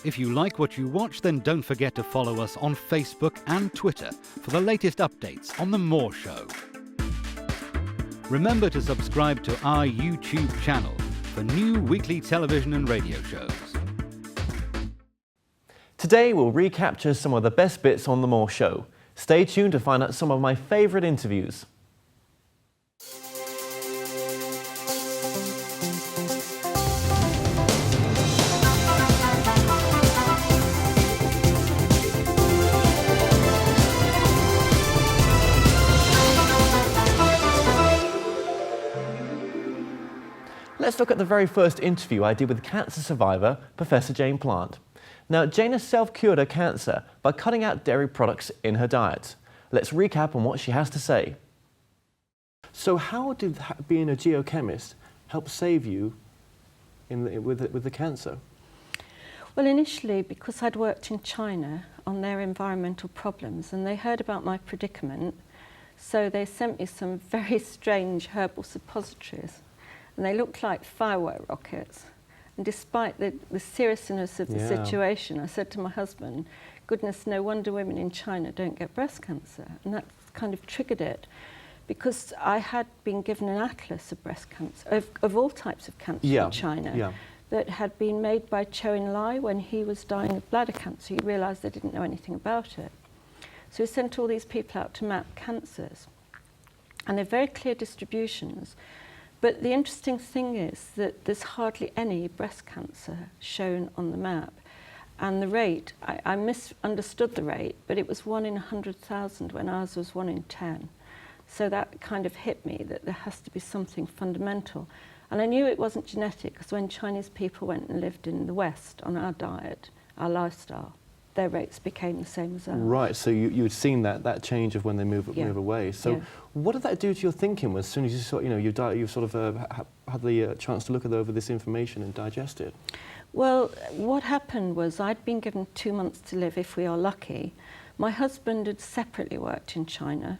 If you like what you watch, then don't forget to follow us on Facebook and Twitter for the latest updates on The More Show. Remember to subscribe to our YouTube channel for new weekly television and radio shows. Today we'll recapture some of the best bits on The More Show. Stay tuned to find out some of my favourite interviews. Let's look at the very first interview I did with cancer survivor, Professor Jane Plant. Now, Jane has self-cured her cancer by cutting out dairy products in her diet. Let's recap on what she has to say. So how did being a geochemist help save you with the cancer? Well, initially, because I'd worked in China on their environmental problems and they heard about my predicament, so they sent me some very strange herbal suppositories. And they looked like firework rockets. And despite the seriousness of the situation, I said to my husband, goodness, no wonder women in China don't get breast cancer. And that kind of triggered it, because I had been given an atlas of breast cancer, of all types of cancer in China, that had been made by Chou En-lai when he was dying of bladder cancer. He realised they didn't know anything about it. So he sent all these people out to map cancers. And they're very clear distributions. But the interesting thing is that there's hardly any breast cancer shown on the map. And the rate, I misunderstood the rate, but it was 1 in 100,000 when ours was 1 in 10. So that kind of hit me that there has to be something fundamental. And I knew it wasn't genetic, because when Chinese people went and lived in the West on our diet, our lifestyle, their rates became the same as ours. Right, so you had seen that change of when they move away. So what did that do to your thinking as soon as you saw, you sort of had the chance to look over this information and digest it? Well, what happened was I'd been given 2 months to live if we are lucky. My husband had separately worked in China,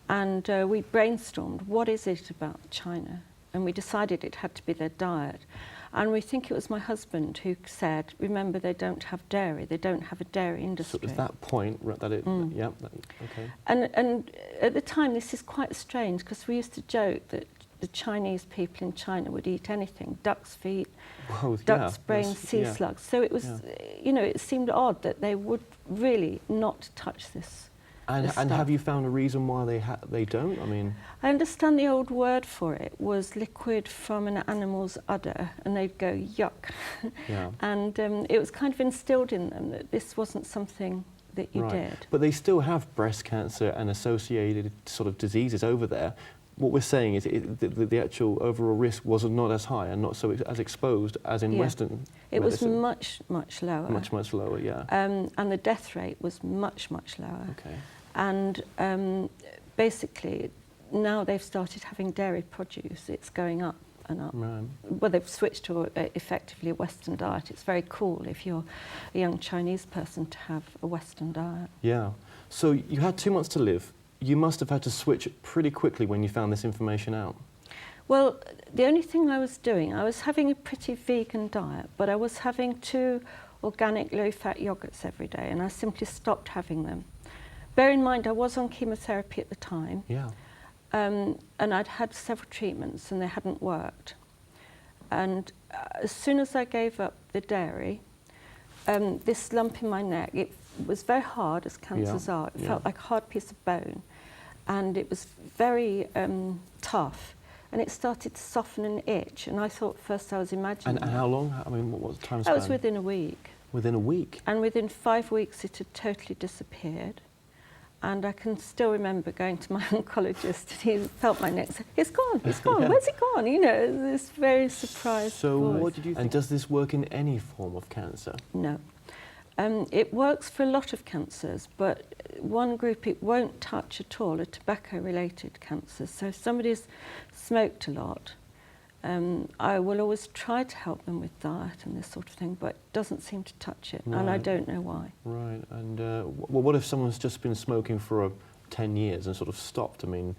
and we brainstormed, what is it about China? And we decided it had to be their diet. And we think it was my husband who said, remember, they don't have dairy, they don't have a dairy industry. So at that point, okay. And at the time, this is quite strange, because we used to joke that the Chinese people in China would eat anything, duck's feet, duck's brains, sea slugs. So it was, it seemed odd that they would really not touch this. And have you found a reason why they don't? I mean, I understand the old word for it was liquid from an animal's udder, and they'd go yuck. And it was kind of instilled in them that this wasn't something that you did. But they still have breast cancer and associated sort of diseases over there. What we're saying is the actual overall risk was not as high and not so as exposed as in Western It medicine. was much lower. Much lower, yeah. And the death rate was much lower. Okay. And basically, now they've started having dairy produce. It's going up and up. Right. Well, they've switched to effectively a Western diet. It's very cool if you're a young Chinese person to have a Western diet. Yeah. So you had 2 months to live. You must have had to switch pretty quickly when you found this information out. Well, the only thing I was doing, I was having a pretty vegan diet, but I was having 2 organic low-fat yogurts every day, and I simply stopped having them. Bear in mind, I was on chemotherapy at the time, and I'd had several treatments and they hadn't worked. And as soon as I gave up the dairy, this lump in my neck, it was very hard, as cancers are. It felt like a hard piece of bone, and it was very tough. And it started to soften and itch, and I thought first I was imagining. And how long? I mean, what was the time span? That was within a week. Within a week? And within 5 weeks it had totally disappeared. And I can still remember going to my oncologist, and he felt my neck, said, it's gone, where's it gone? You know, this very surprised voice. What did you think? And does this work in any form of cancer? No. It works for a lot of cancers, but one group it won't touch at all, are tobacco-related cancers. So if somebody's smoked a lot, I will always try to help them with diet and this sort of thing, but it doesn't seem to touch it, and I don't know why. Right, and well, what if someone's just been smoking for 10 years and sort of stopped? I mean,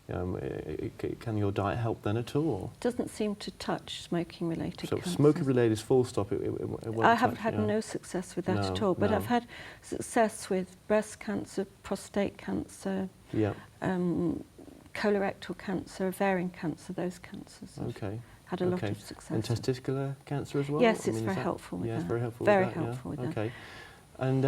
Can your diet help then at all? Doesn't seem to touch smoking-related So cancers. smoking-related full stop, it won't I haven't touch, had yeah. no success with that No, at all, but no. I've had success with breast cancer, prostate cancer, Yeah. colorectal cancer, ovarian cancer, those cancers. I've Okay. had a lot of success. And testicular cancer as well? Yes, I it's mean, very is that- helpful with yeah, that. it's very helpful Very with that, helpful yeah. with that. Okay. And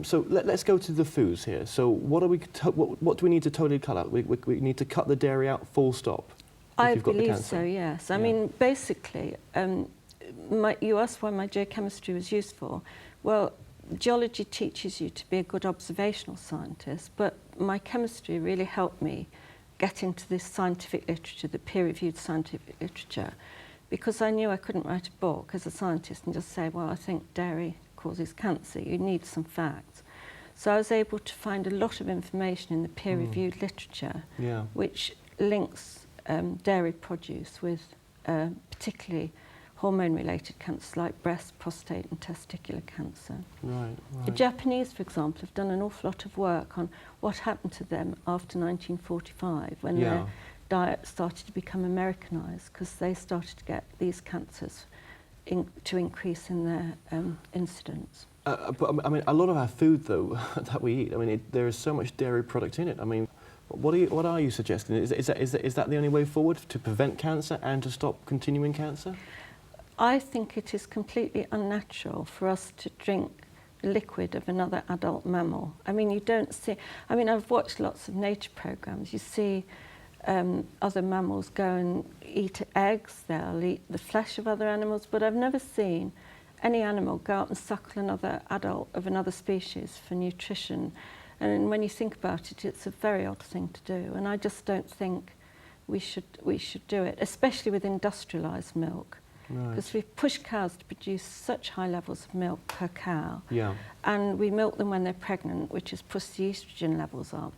so let's go to the foods here. So what do we need to totally cut out? We need to cut the dairy out, full stop. I if you've got the believe cancer. so, yes. I Yeah. mean, basically, you asked why my geochemistry was useful. Well, geology teaches you to be a good observational scientist, but my chemistry really helped me get into this scientific literature, the peer-reviewed scientific literature, because I knew I couldn't write a book as a scientist and just say, well, I think dairy causes cancer. You need some facts. So I was able to find a lot of information in the peer-reviewed literature, Yeah. which links dairy produce with particularly hormone-related cancers like breast, prostate and testicular cancer. Right, right. The Japanese, for example, have done an awful lot of work on what happened to them after 1945 when Yeah. their diet started to become Americanized, because they started to get these cancers to increase in their incidence. But I mean, a lot of our food, though, that we eat, I mean, there is so much dairy product in it. I mean, what are you suggesting? Is that the only way forward to prevent cancer and to stop continuing cancer? I think it is completely unnatural for us to drink the liquid of another adult mammal. I mean, you don't see... I mean, I've watched lots of nature programs. You see other mammals go and eat eggs, they'll eat the flesh of other animals, but I've never seen any animal go out and suckle another adult of another species for nutrition. And when you think about it, it's a very odd thing to do, and I just don't think we should do it, especially with industrialised milk. Because Right. we've pushed cows to produce such high levels of milk per cow, Yeah. and we milk them when they're pregnant, which has pushed the estrogen levels up.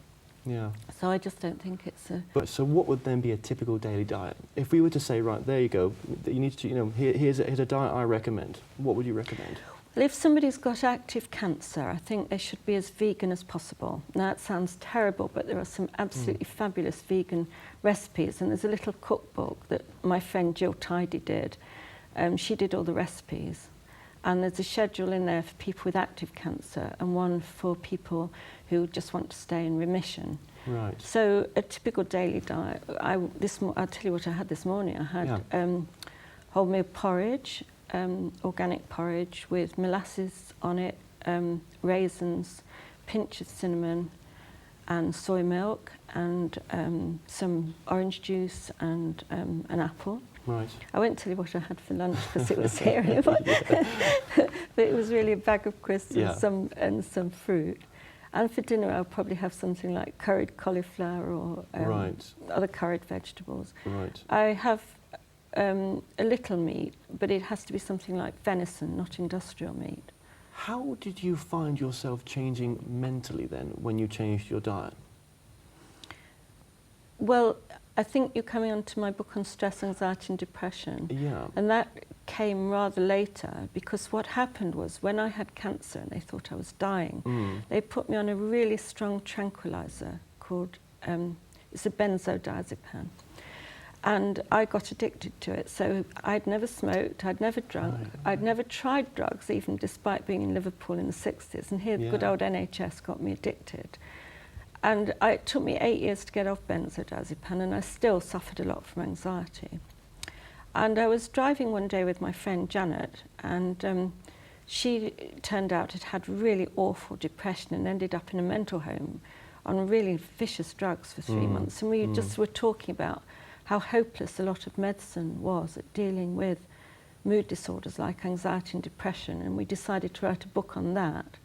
Yeah. So I just don't think it's a... But so what would then be a typical daily diet? If we were to say, right, there you go, you need to, here's a diet I recommend. What would you recommend? Well, if somebody's got active cancer, I think they should be as vegan as possible. Now, it sounds terrible, but there are some absolutely fabulous vegan recipes, and there's a little cookbook that my friend Jill Tidy did. She did all the recipes, and there's a schedule in there for people with active cancer and one for people who just want to stay in remission. Right. So a typical daily diet, I'll tell you what I had this morning. I had wholemeal porridge, organic porridge with molasses on it, raisins, pinch of cinnamon and soy milk, and some orange juice and an apple. Right. I won't tell you what I had for lunch because it was here, but it was really a bag of crisps and some fruit. And for dinner, I'll probably have something like curried cauliflower or other curried vegetables. Right. I have a little meat, but it has to be something like venison, not industrial meat. How did you find yourself changing mentally then when you changed your diet? Well, I think you're coming on to my book on stress, anxiety and depression. Yeah. And that came rather later, because what happened was when I had cancer and they thought I was dying, they put me on a really strong tranquilizer called, it's a benzodiazepam. And I got addicted to it. So I'd never smoked, I'd never drunk, I'd never tried drugs, even despite being in Liverpool in the 60s. And here the good old NHS got me addicted. And it took me 8 years to get off benzodiazepam, and I still suffered a lot from anxiety. And I was driving one day with my friend Janet, and she turned out had really awful depression and ended up in a mental home on really vicious drugs for 3 months. And we just were talking about how hopeless a lot of medicine was at dealing with mood disorders like anxiety and depression. And we decided to write a book on that,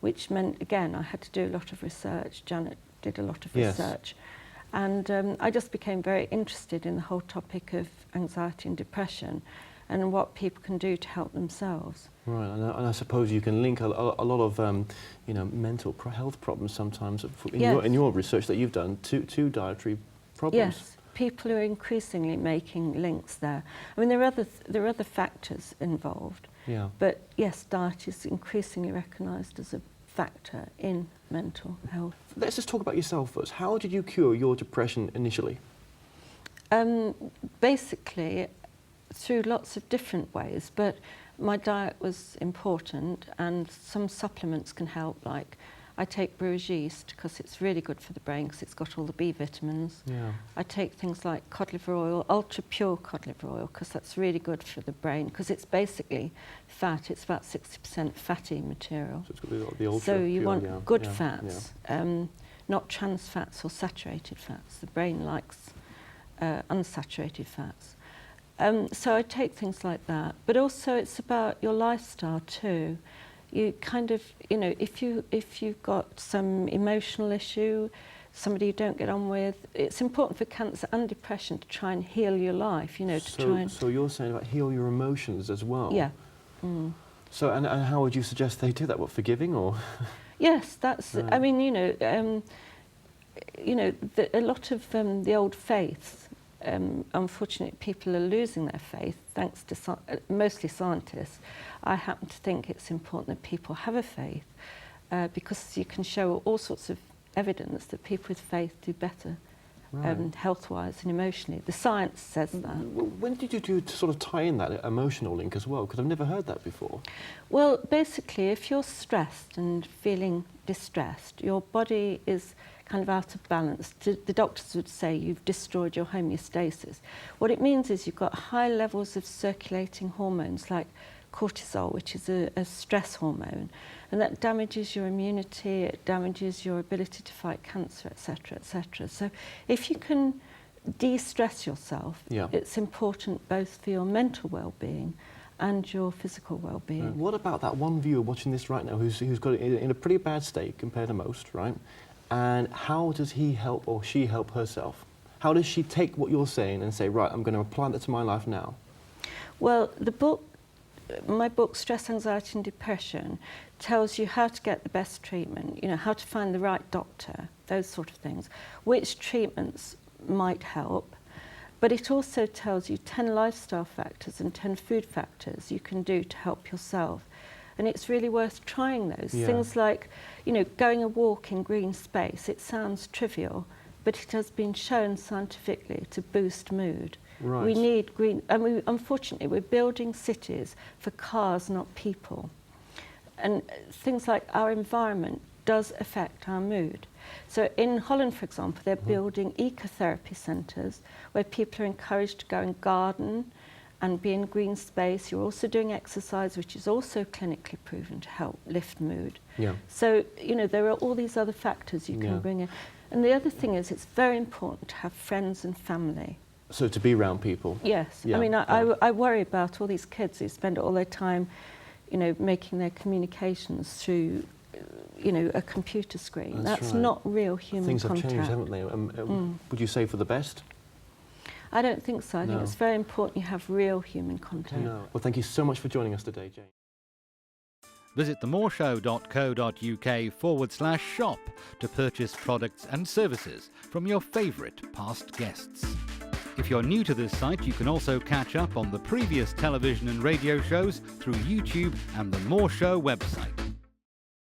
which meant, again, I had to do a lot of research. Janet did a lot of research. And I just became very interested in the whole topic of anxiety and depression and what people can do to help themselves. Right, and I suppose you can link a lot of mental health problems sometimes in your research that you've done to dietary problems. Yes, people are increasingly making links there. I mean, there are other factors involved. Yeah. But yes, diet is increasingly recognised as a factor in mental health. Let's just talk about yourself first. How did you cure your depression initially? Basically, through lots of different ways, but my diet was important, and some supplements can help, like I take brewer's yeast because it's really good for the brain because it's got all the B vitamins. Yeah. I take things like cod liver oil, ultra pure cod liver oil, because that's really good for the brain because it's basically fat. It's about 60% fatty material. So it's got the ultra So you pure, want good fats, not trans fats or saturated fats. The brain likes unsaturated fats. So I take things like that, but also it's about your lifestyle too. You kind of, if you've got some emotional issue, somebody you don't get on with, it's important for cancer and depression to try and heal your life, So you're saying about heal your emotions as well? Yeah. Mm. So, and how would you suggest they do that? What, forgiving or? Yes, that's, I mean, a lot of the old faiths, unfortunately, people are losing their faith thanks to mostly scientists. I happen to think it's important that people have a faith because you can show all sorts of evidence that people with faith do better health-wise and emotionally. The science says that. When did you do to sort of tie in that emotional link as well? Because I've never heard that before. Well, basically, if you're stressed and feeling distressed, your body is kind of out of balance. The doctors would say you've destroyed your homeostasis. What it means is you've got high levels of circulating hormones like cortisol, which is a stress hormone, and that damages your immunity, it damages your ability to fight cancer, etc., etc. So if you can de-stress yourself, it's important both for your mental well-being and your physical well-being. What about that one viewer watching this right now who's got it in a pretty bad state compared to most, right? And how does he help or she help herself? How does she take what you're saying and say, right, I'm going to apply that to my life now? Well, my book, Stress, Anxiety and Depression, tells you how to get the best treatment, how to find the right doctor, those sort of things, which treatments might help. But it also tells you 10 lifestyle factors and 10 food factors you can do to help yourself. And it's really worth trying those. Things like, going a walk in green space. It sounds trivial, but it has been shown scientifically to boost mood. Right. We need green, and unfortunately we're building cities for cars, not people. And things like our environment does affect our mood. So in Holland, for example, they're building ecotherapy centres where people are encouraged to go and garden and be in green space. You're also doing exercise, which is also clinically proven to help lift mood. Yeah. So, there are all these other factors you can bring in. And the other thing is it's very important to have friends and family. So to be around people? Yes. I mean, I worry about all these kids who spend all their time, making their communications through, a computer screen. That's not real human contact. Things have changed, haven't they? Would you say for the best? I don't think so. I think it's very important you have real human contact. No. Well, thank you so much for joining us today, Jane. Visit themoreshow.co.uk/shop to purchase products and services from your favourite past guests. If you're new to this site, you can also catch up on the previous television and radio shows through YouTube and the More Show website.